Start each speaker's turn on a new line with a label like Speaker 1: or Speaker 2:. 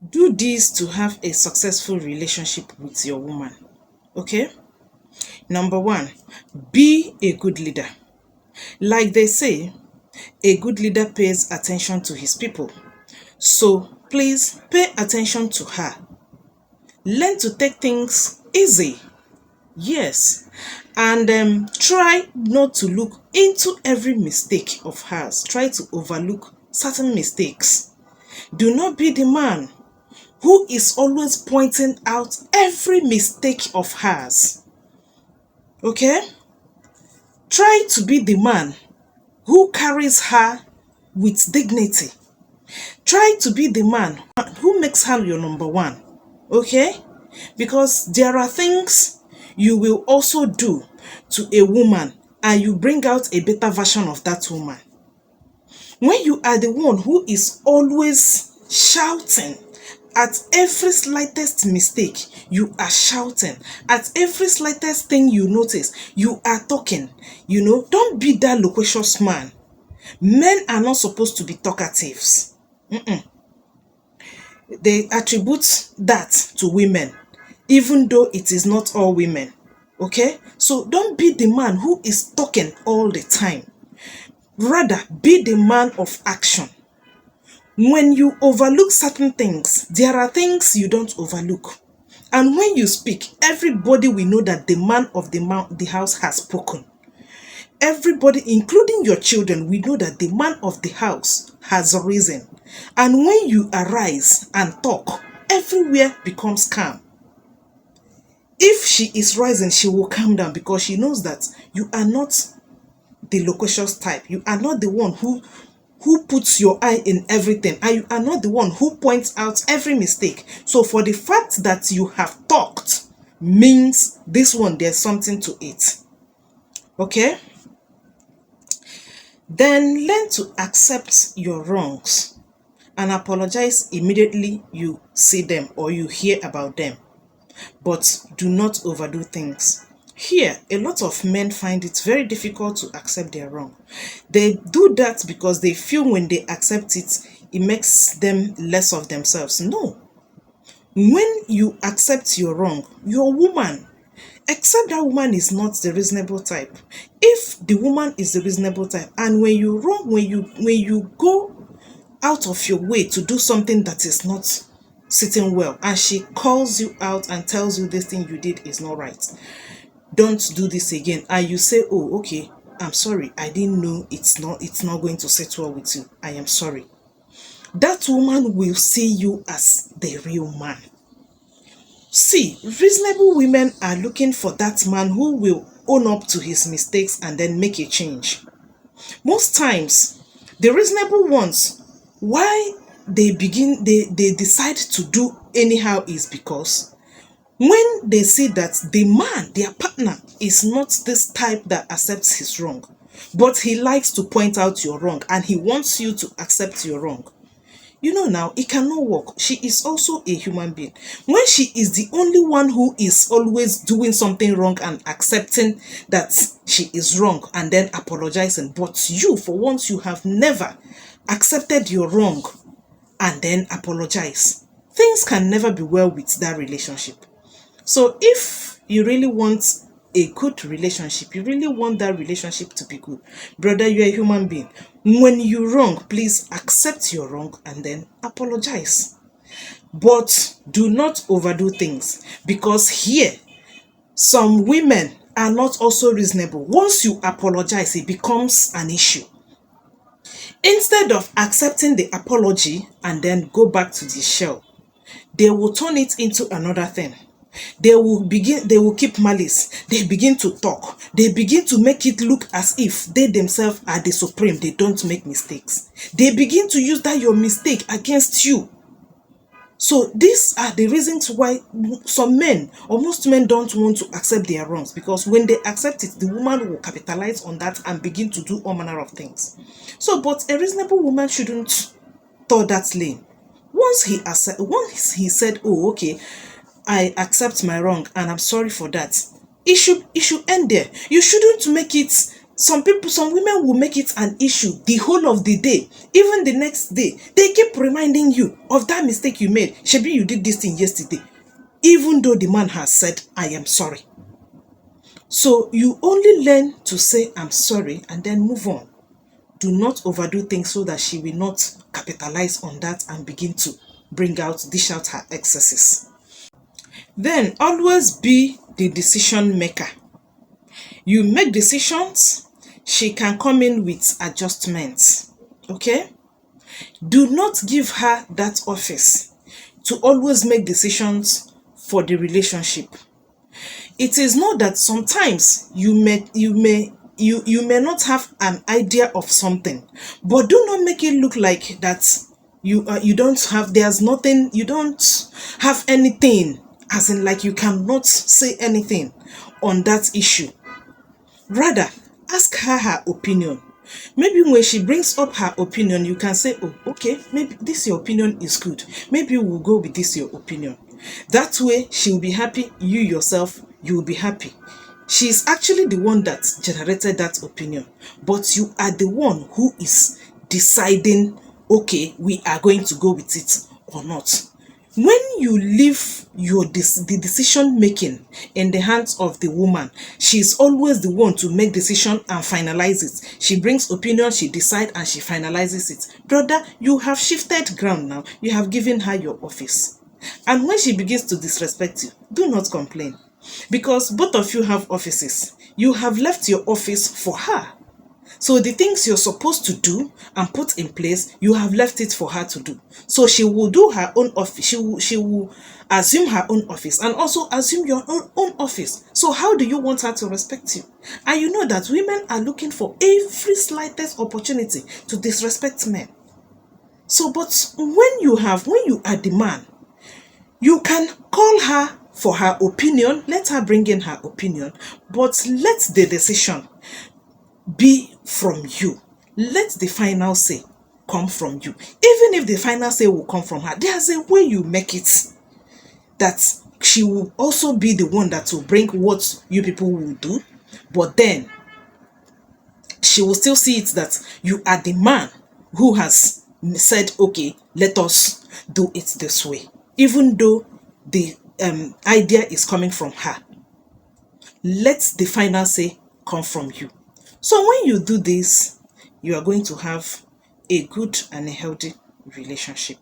Speaker 1: Do this to have a successful relationship with your woman. Okay? Number one, be a good leader. Like they say, a good leader pays attention to his people. So please pay attention to her. Learn to take things easy. Yes. And try not to look into every mistake of hers. Try to overlook certain mistakes. Do not be the man who is always pointing out every mistake of hers. Okay? Try to be the man who carries her with dignity. Try to be the man who makes her your number one. Okay? Because there are things you will also do to a woman and you bring out a better version of that woman. When you are the one who is always shouting at every slightest mistake, you are shouting. At every slightest thing you notice, you are talking. Don't be that loquacious man. Men are not supposed to be talkatives. They attribute that to women, even though it is not all women. Okay? So don't be the man who is talking all the time. Rather, be the man of action. When you overlook certain things, there are things you don't overlook. And when you speak, everybody will know that the man of the house has spoken. Everybody, including your children, will know that the man of the house has risen. And when you arise and talk, everywhere becomes calm. If she is rising, she will calm down because she knows that you are not the loquacious type. You are not the one who puts your eye in everything, and you are not the one who points out every mistake. So for the fact that you have talked means this one, there's something to it. Okay? Then learn to accept your wrongs and apologize immediately you see them or you hear about them. But do not overdo things. Here, a lot of men find it very difficult to accept their wrong. They do that because they feel when they accept it, it makes them less of themselves. No. When you accept your wrong, your woman, except that woman is not the reasonable type. If the woman is the reasonable type, and when you wrong, when you go out of your way to do something that is not sitting well, and she calls you out and tells you this thing you did is not right, don't do this again, and you say, oh, okay, I'm sorry, I didn't know it's not going to sit well with you, I am sorry, that woman will see you as the real man. See, reasonable women are looking for that man who will own up to his mistakes and then make a change. Most times, the reasonable ones, why they decide to do anyhow is because when they see that the man, their partner, is not this type that accepts his wrong, but he likes to point out your wrong and he wants you to accept your wrong. Now, it cannot work. She is also a human being. When she is the only one who is always doing something wrong and accepting that she is wrong and then apologizing, but you, for once, you have never accepted your wrong and then apologize, things can never be well with that relationship. So if you really want a good relationship, you really want that relationship to be good, brother, you're a human being. When you wrong, please accept your wrong and then apologize. But do not overdo things, because here, some women are not also reasonable. Once you apologize, it becomes an issue. Instead of accepting the apology and then go back to the shell, they will turn it into another thing. They will keep malice. They begin to talk. They begin to make it look as if they themselves are the supreme. They don't make mistakes. They begin to use that your mistake against you. So these are the reasons why some men or most men don't want to accept their wrongs, because when they accept it, the woman will capitalize on that and begin to do all manner of things. So, but a reasonable woman shouldn't throw that lane. Once he said, oh, okay, I accept my wrong and I'm sorry for that, it should end there. You shouldn't make it Some women will make it an issue the whole of the day. Even the next day, they keep reminding you of that mistake you made. Shebi, you did this thing yesterday. Even though the man has said, I am sorry. So you only learn to say, I'm sorry, and then move on. Do not overdo things so that she will not capitalize on that and begin to dish out her excesses. Then always be the decision maker. You make decisions, she can come in with adjustments. Okay? Do not give her that office to always make decisions for the relationship. It is not that sometimes you may not have an idea of something, but do not make it look like that you don't have anything, as in like you cannot say anything on that issue. Rather, ask her opinion. Maybe when she brings up her opinion, you can say, oh, okay, maybe this your opinion is good. Maybe we'll go with this your opinion. That way, she will be happy. You yourself, you will be happy. She is actually the one that generated that opinion. But you are the one who is deciding, okay, we are going to go with it or not. When you leave the decision making in the hands of the woman, she is always the one to make decision and finalize it. She brings opinion, she decides, and she finalizes it. Brother, you have shifted ground now. You have given her your office. And when she begins to disrespect you, do not complain. Because both of you have offices. You have left your office for her. So the things you're supposed to do and put in place, you have left it for her to do. So she will do her own office. She will assume her own office and also assume your own office. So how do you want her to respect you? And you know that women are looking for every slightest opportunity to disrespect men. So, but when you are the man, you can call her for her opinion. Let her bring in her opinion, but let the decision be from you. Let the final say come from you. Even if the final say will come from her, there's a way you make it that she will also be the one that will bring what you people will do, but then she will still see it that you are the man who has said, okay, let us do it this way, even though the idea is coming from her. Let the final say come from you. So when you do this, you are going to have a good and a healthy relationship.